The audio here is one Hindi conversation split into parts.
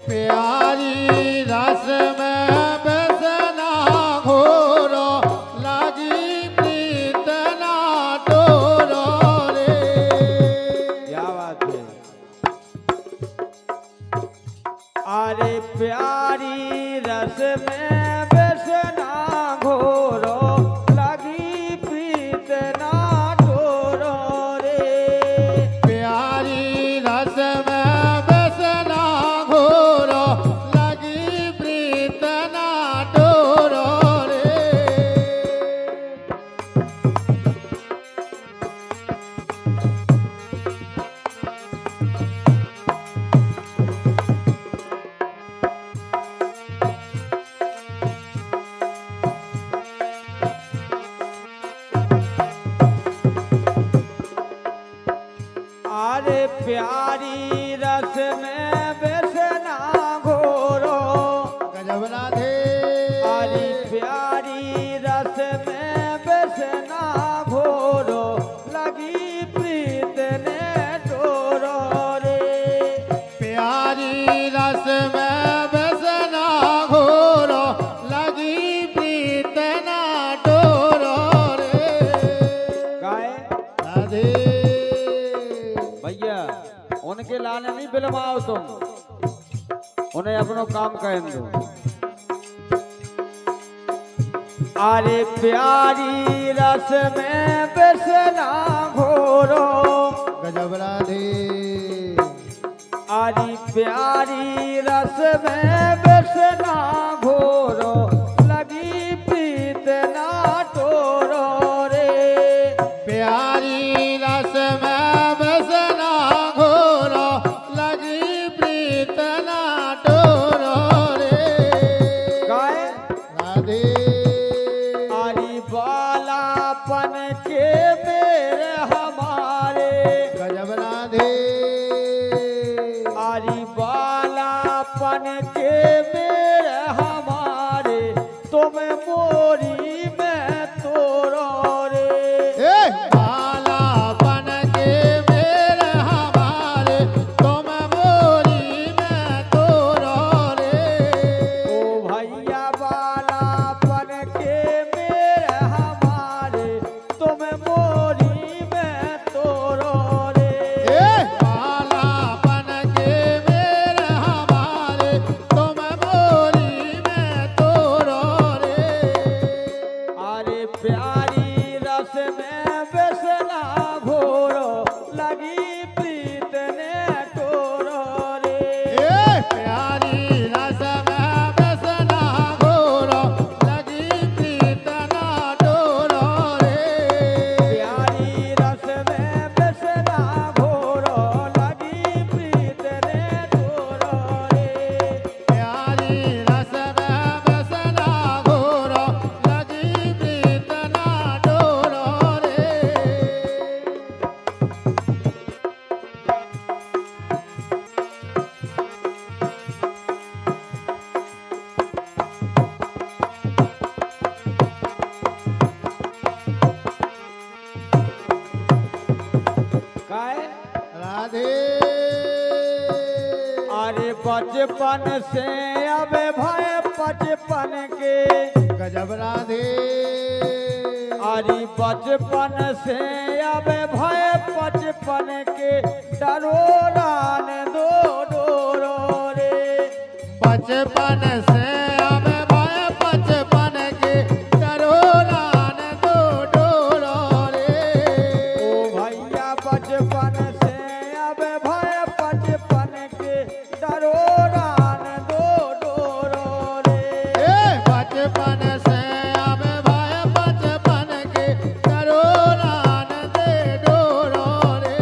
प्यारी रस में बसना घोरो लगी प्रीत ना तोरो रे। क्या बात है। अरे प्यारी रस में बसना घोरो लगी प्रीत ना तोरो रे। प्यारी रस में बसना घोरो लगी प्रीत ना तोरो रे। अरे प्यारी रस में बसना घोरो गजब राधे। अरे प्यारी रस में बसना घोरो लगी प्रीत ने तोरो रे। प्यारी रस में बसना घोरो लगी प्रीत ना तोरो रे। गाय राधे भैया उनके लाने नहीं बिलवाओ तुम, उन्हें अपनो काम कहने दो। अरे प्यारी रस में बसना घोरो गजब राधे। अरे प्यारी रस में बसना घोरो लगी प्रीत ना तोरो रे। प्यारी रस में बसना घोरो लगी प्रीत ना तोरो रे। गाय राधे अरे बालापन के बेर हमारे। गजब राधे। अरे बालापन के बेर हमारे तुम मोरी में तोरो रे। बालापन के मेर हमारे तुम मोरी में तोरो रे। ओ भैया बालापन के बेर हमारे तुम मोरी में तोरो रे। बालापन के मेर हमारे तुम मोरी में तोरो रे। अरे प्यारी रस में बसना घोरो लगी प्रीत ने तोरो रे। प्यारी रस में बसना घोरो लगी प्रीत ना तोरो रे। प्यारी रस में बसना घोरो लगी प्रीत ने तोरो रे। प्यारी रस में बसना घोरो लगी प्रीत ना तोरो रे। काय राधे अरे बचपन से अब भय बचपन के। गजब राधे। अरे बचपन से अब भय बचपन के डरो रान दो डोरो रे। बचपन से अब भय बचपन के डरो लान दो डोरो रे। ओ भैया बचपन से अब भय बचपन के डरो रान दो डोरो रे। बचपन से अब भय बचपन के डरो लान दे डोरो रे।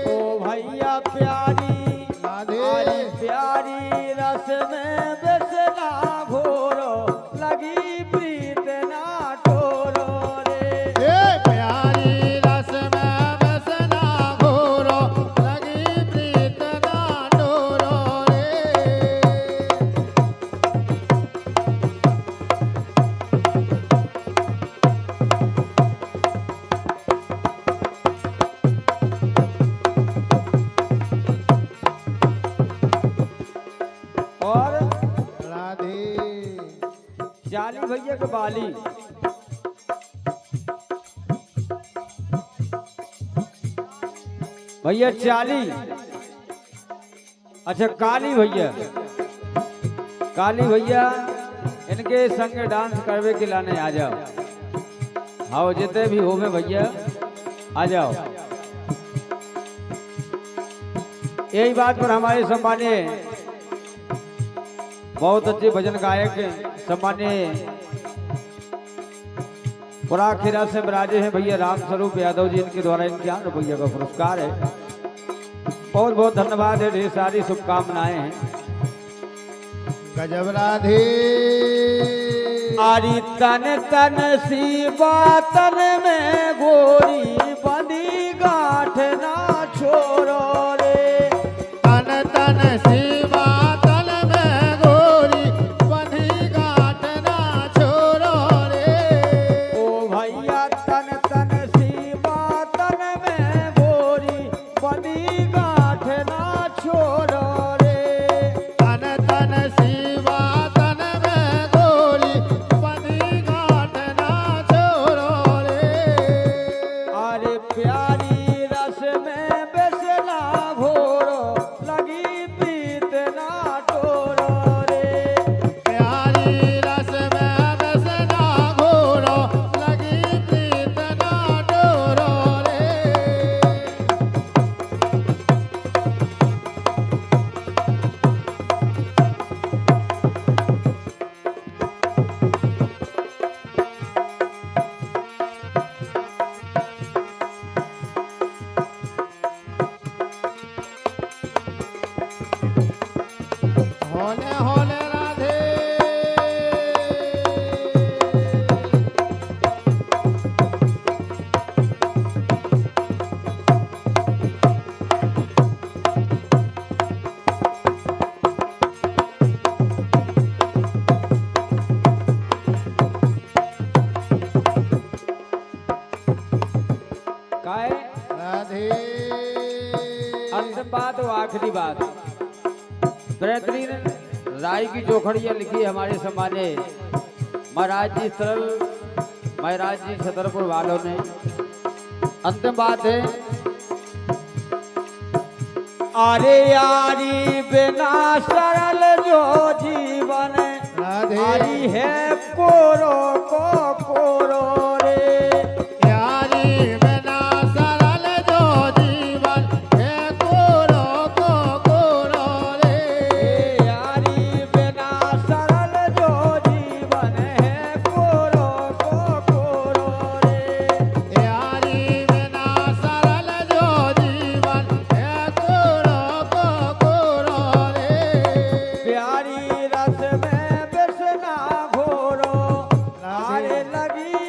ओ भैया प्यारी राधे। अरे प्यारी रस में बसना घोरो लगी प्रीत ना तोरो रे। प्यारी रस में बसना घोरो लगी प्रीत ना डोरो रे। और राधे चाली भैया के बाली। भैया चाली। अच्छा काली भैया, काली भैया इनके संग डांस करवे के लाने आ जाओ। हाँ जितने भी हो में भैया आ जाओ। यही बात पर हमारे सम्मानीय बहुत अच्छे भजन गायक सम्मानीय पुराखेरा से विराजे हैं भैया राम स्वरूप यादव जी, इनके द्वारा ₹51 रुपया का पुरस्कार है। बहुत बहुत धन्यवाद है, ढेर सारी शुभकामनाएं हैं। गजब राधे आरी तन तन सी बातन में गोरी बंदी गांठ ना छोड़ो रे। तन तन शिवा तन में गोरी बंधी गांठ ना छोड़ो रे। ओ भैया तन तन सी बातन में गोरी बंदी गांठ ना छोड़ो रे। तन तन शिवा तन में गोरी बंधी गांठ ना छोड़ो रे। अरे प्यारी रस में बेसना घोरो लगी प्रीत ना टोरो रे। प्यारी रस में बसना घोरो लगी प्रीत ना डोरो रे। होले होले राधे काय राधे अंतिम बात और आखिरी बात। बेहतरीन राय की चौखड़ियाँ लिखी हमारे सम्मानीय महाराज जी सरल महाराज जी छतरपुर वालों ने। अंतिम बात है अरे यारी बिना सरल जो जीवन राधे आरी है कोरो को कोरो रे। यारी बिना सरल जो जीवन है कोरो को कोरो रे। यारी बिना सरल जो जीवन है कोरो को कोरो रे। यारी बिना सरल जो जीवन है कोरो को कोरो रे। प्यारी रस में बेसना घोरो नारे लगी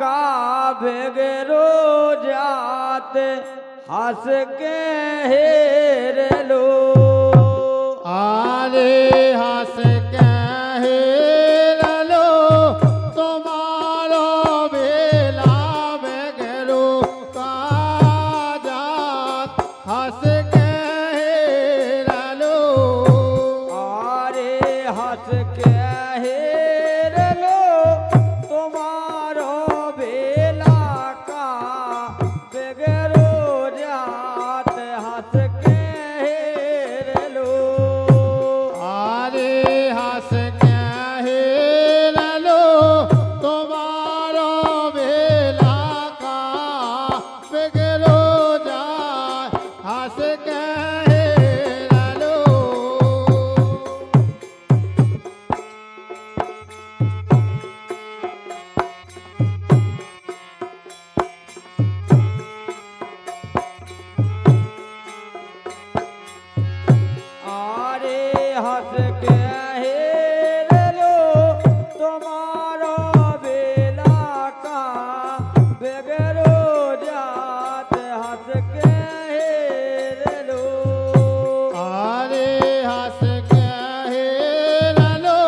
का बेगरो जात हंस के हेर लो आरे हंस के हेर लो तुम्हारो बेला बेगरो का जात हंस के हेर लो आरे हंस के हेर लो तुम्हारो बेला का बेगरो जात हंस के हेर लो आरे हंस के हेर लो तुम्हारो बेला का बिगड़ो जाए हंस के हेर लो आरे हंस के हेर लो तुम्हारो बेला का बेगरो जात हंस के हेर लो आरे हंस के हेर लो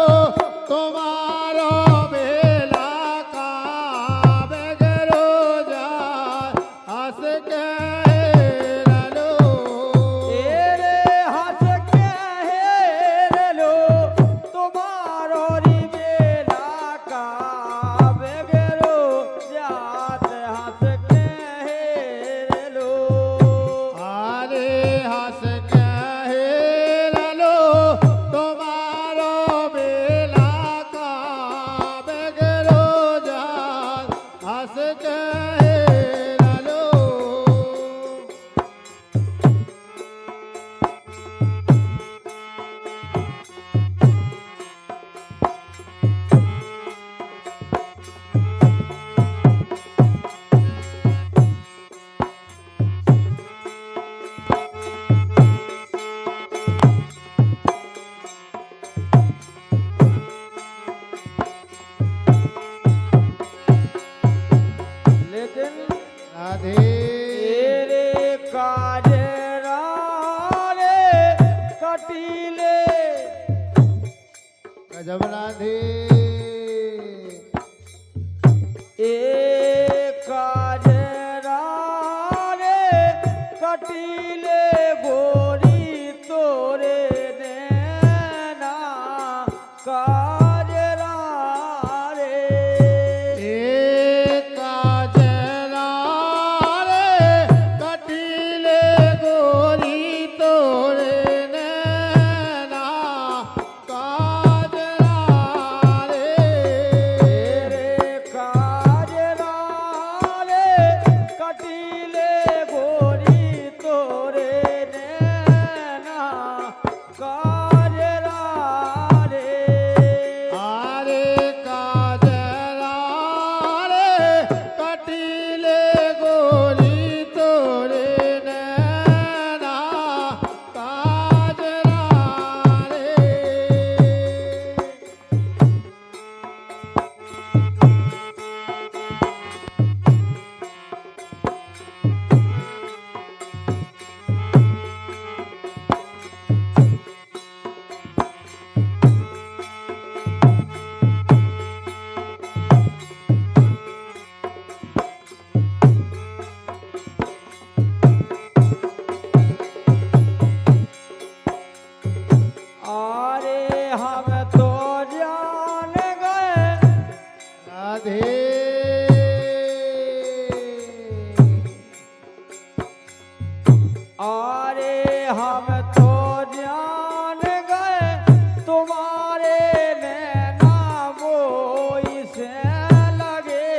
तुम्हारो बेला का बिगड़ो जाए हंस के हेर लो एरे हंस के हेर लो तुम्हारो री बेला का बेगरो जात हंस के हेर लो आरे हंस के हेर लो तुम्हारो बेला का बिगड़ो जाए हंस के हेर लो लेकिन राधे तेरे काजरा रे कटीले गजब राधे ए काजरा रे कटीले गोरी तोरे नैना काजरा रे एक काजरा रे कटीले गोरी तोरे नैना काजरा रे तेरे काजरा रे कटीले गोरी तोरे नैना काजरा रे आरे काजरा रे कटीले गोरी तोरे नैना काजरा रे आरे हम तो जान गए राधे आरे हम तो जान गए तुम्हारे नैना मोई से लगे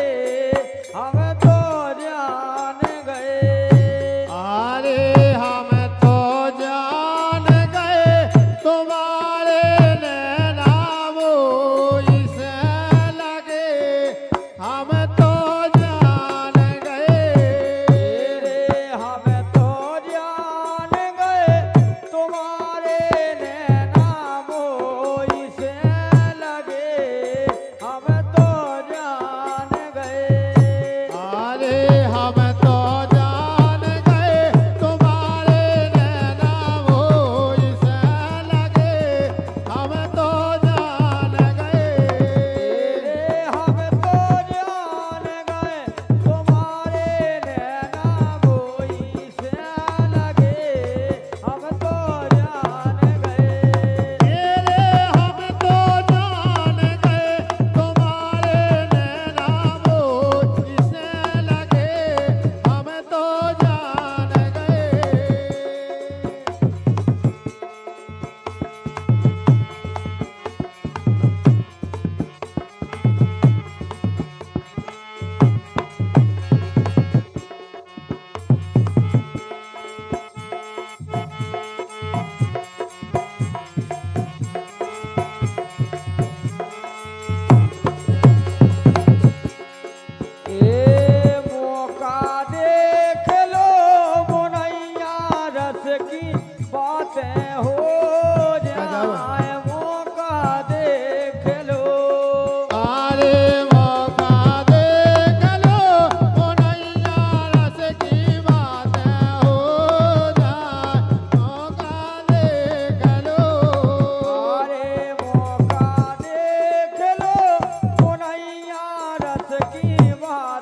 हम तो जान गए आरे हम तो जान गए तुम्हारे नैना मोई से लगे हम तो जान गए तेरे हम तो जान गए तुम्हारे नैना मोई से लगे हम तो जान गए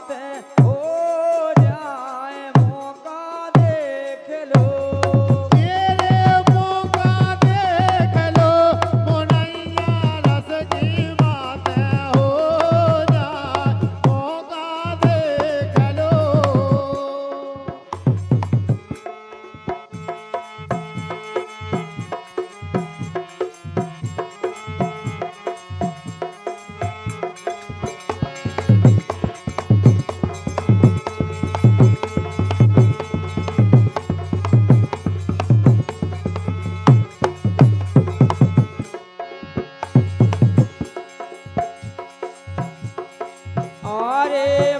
बात हो जाए मौका देख लो। तेरे मौका देख लो मुनैया रस की बात हो जाए मौका देख लो। अरे